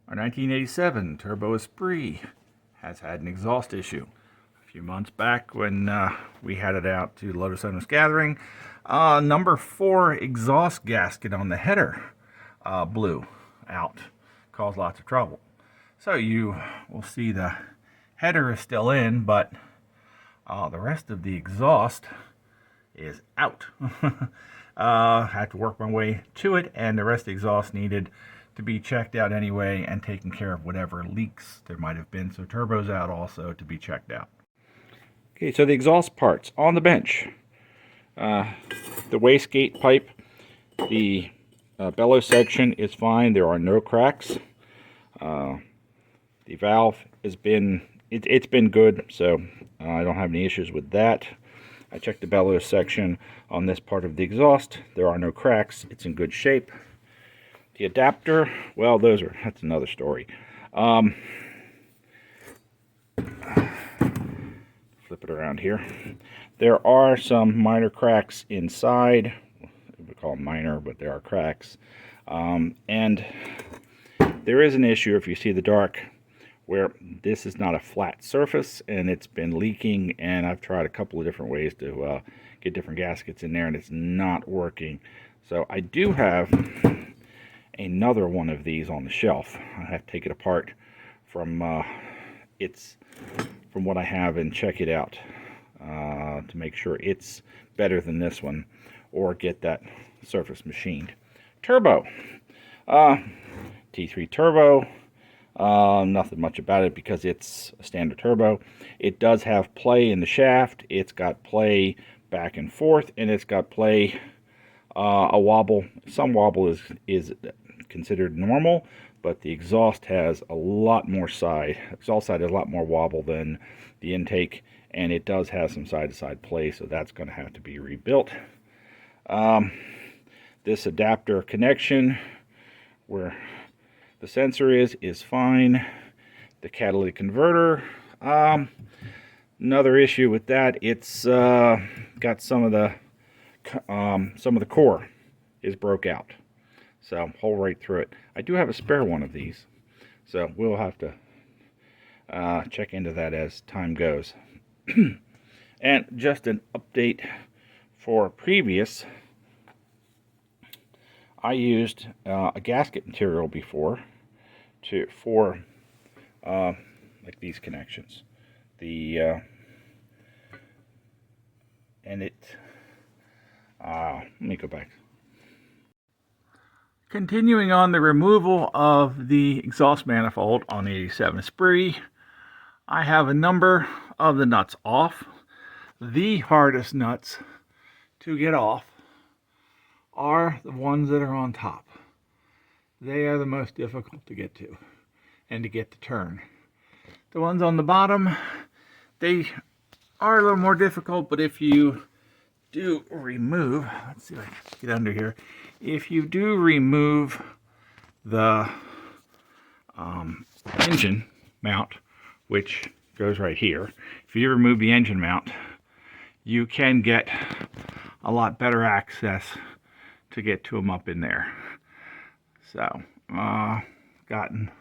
Our 1987 Turbo Esprit has had an exhaust issue. A few months back when we had it out to Lotus Owners Gathering, number 4 exhaust gasket on the header blew out, caused lots of trouble. So you will see the header is still in, but the rest of the exhaust is out. Had to work my way to it, and the rest of the exhaust needed to be checked out anyway and taking care of whatever leaks there might have been. So turbo's out also to be checked out. Okay, so the exhaust parts on the bench. The wastegate pipe, the bellows section is fine. There are no cracks. The valve has been, it's been good, so I don't have any issues with that. I checked the bellows section on this part of the exhaust. There are no cracks. It's in good shape. The adapter, well, that's another story. Flip it around here. There are some minor cracks inside. We call them minor, but there are cracks. And there is an issue, if you see the dark, where this is not a flat surface and it's been leaking, and I've tried a couple of different ways to get different gaskets in there, and it's not working. So I do have another one of these on the shelf. I have to take it apart from what I have and check it out to make sure it's better than this one, or get that surface machined. Turbo, T3 turbo. Nothing much about it because it's a standard turbo. It does have play in the shaft. It's got play back and forth, and it's got play a wobble. Some wobble is considered normal, but the exhaust has a lot more side. Exhaust side has a lot more wobble than the intake, and it does have some side-to-side play, so that's going to have to be rebuilt. This adapter connection where the sensor is fine. The catalytic converter, another issue with that, it's got some of the core is broke out, so hole right through it. I do have a spare one of these, so we'll have to check into that as time goes. And just an update for previous, I used a gasket material before for like these connections. Let me go back. Continuing on the removal of the exhaust manifold on the 87 Esprit, I have a number of the nuts off. The hardest nuts to get off are the ones that are on top. They are the most difficult to get to and to get to turn. The ones on the bottom, they are a little more difficult, but if you do remove, let's see if I can get under here, if you do remove the engine mount, which goes right here, if you remove the engine mount, you can get a lot better access to get to them up in there. So, gotten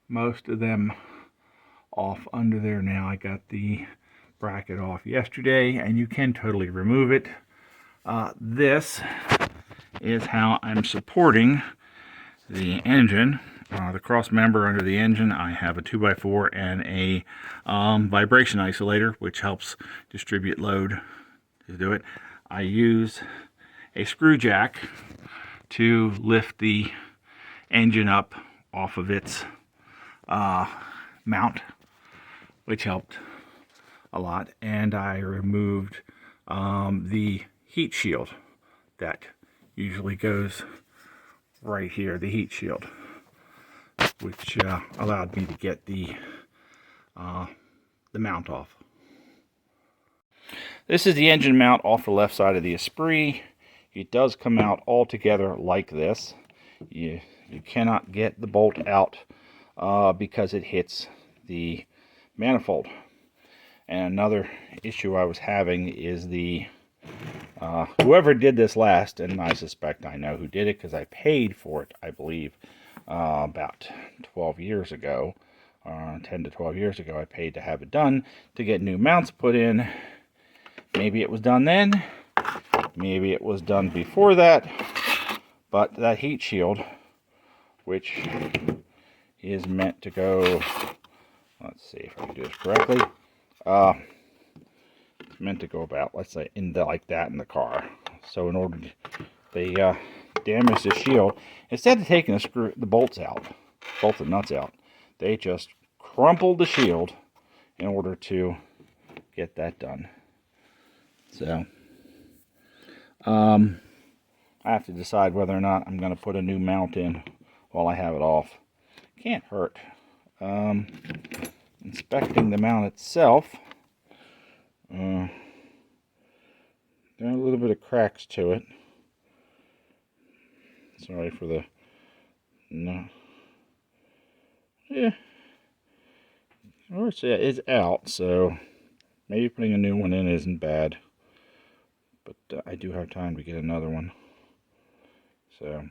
most of them off under there now. I got the bracket off yesterday, and you can totally remove it. This is how I'm supporting the engine. The cross member under the engine, I have a 2x4 and a vibration isolator, which helps distribute load to do it. I use a screw jack to lift the engine up off of its mount, which helped a lot. And I removed the heat shield that usually goes right here, the heat shield, which allowed me to get the mount off. This is the engine mount off the left side of the Esprit. It does come out all together like this. You cannot get the bolt out because it hits the manifold. And another issue I was having is the whoever did this last, and I suspect I know who did it because I paid for it, I believe, about 12 years ago. 10 to 12 years ago, I paid to have it done to get new mounts put in. Maybe it was done then, maybe it was done before that, but that heat shield, which is meant to go, let's see if I can do this correctly, it's meant to go about, let's say, like that in the car. So in order to, they damage the shield, instead of taking the bolts out, both the nuts out, they just crumpled the shield in order to get that done. So I have to decide whether or not I'm going to put a new mount in while I have it off. Can't hurt. Inspecting the mount itself, there are a little bit of cracks to it. Sorry for the, no, yeah, or it's out, so maybe putting a new one in isn't bad, but I do have time to get another one, so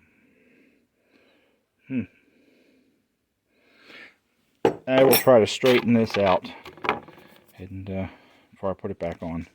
I will try to straighten this out and before I put it back on.